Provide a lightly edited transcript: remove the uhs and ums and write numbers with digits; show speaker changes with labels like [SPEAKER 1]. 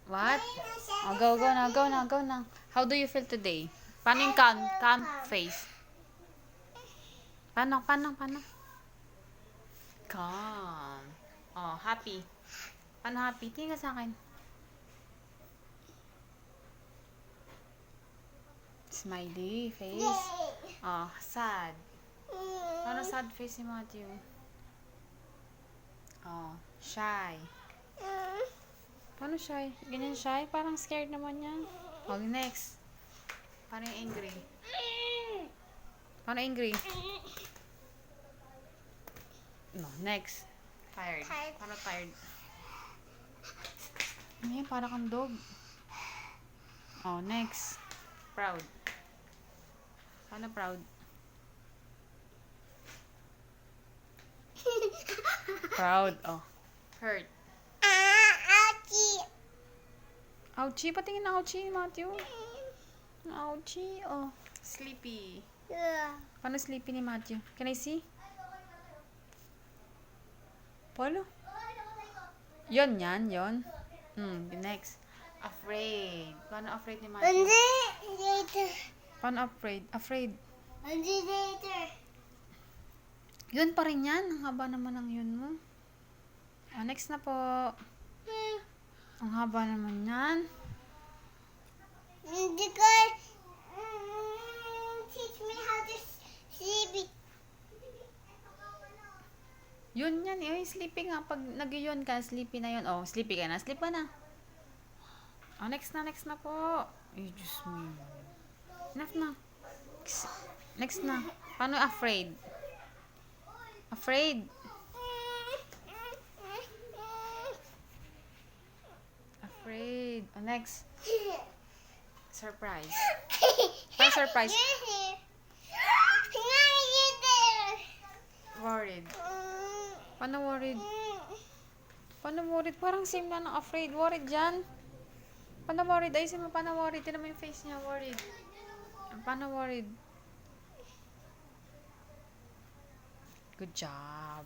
[SPEAKER 1] What? Oh, go, go na, go na, go na. How do you feel today? Paano yung calm face? Paano? Calm. Oh, happy. Paano happy? Tingin ka sa akin. Smiley face. Oh, sad. Paano sad face ni Matthew? Oh, shy. Paano shy? Ganyan shy? Parang scared naman yan. Oh, next. Paano yung angry? Paano angry? No, next. Tired. Paano tired? Ano yan? Parang kang dog. Oh, next. Proud. Paano proud? Proud. Oh. Hurt. Ouchie. Patingin na ouchie, Matthew. Ouchie. Oh. Sleepy. Paano sleepy ni Matthew? Can I see? Paano? Yon. Next. Afraid. Paano afraid ni Matthew? Paano afraid? Afraid. Yun pa rin yan. Ang haba naman ng yun mo. Oh, next na po. Ang haba naman yan.
[SPEAKER 2] Teach me how to sleep.
[SPEAKER 1] Yun yan. Eh, sleepy nga. Pag nag-yun ka, sleepy na yun. Oh, sleepy ka na. Sleep ka na. Oh, next na po. Ay, Diyos mo. Enough na. Next na. Paano afraid? Afraid. Afraid. Oh, next. Surprise. Paano surprise? Worried. Paano worried? Paano worried? Parang same na ng afraid. Worried dyan. Paano worried? Ayusin mo, paano worried? Tignan mo yung face niya, worried. Paano worried? Good job.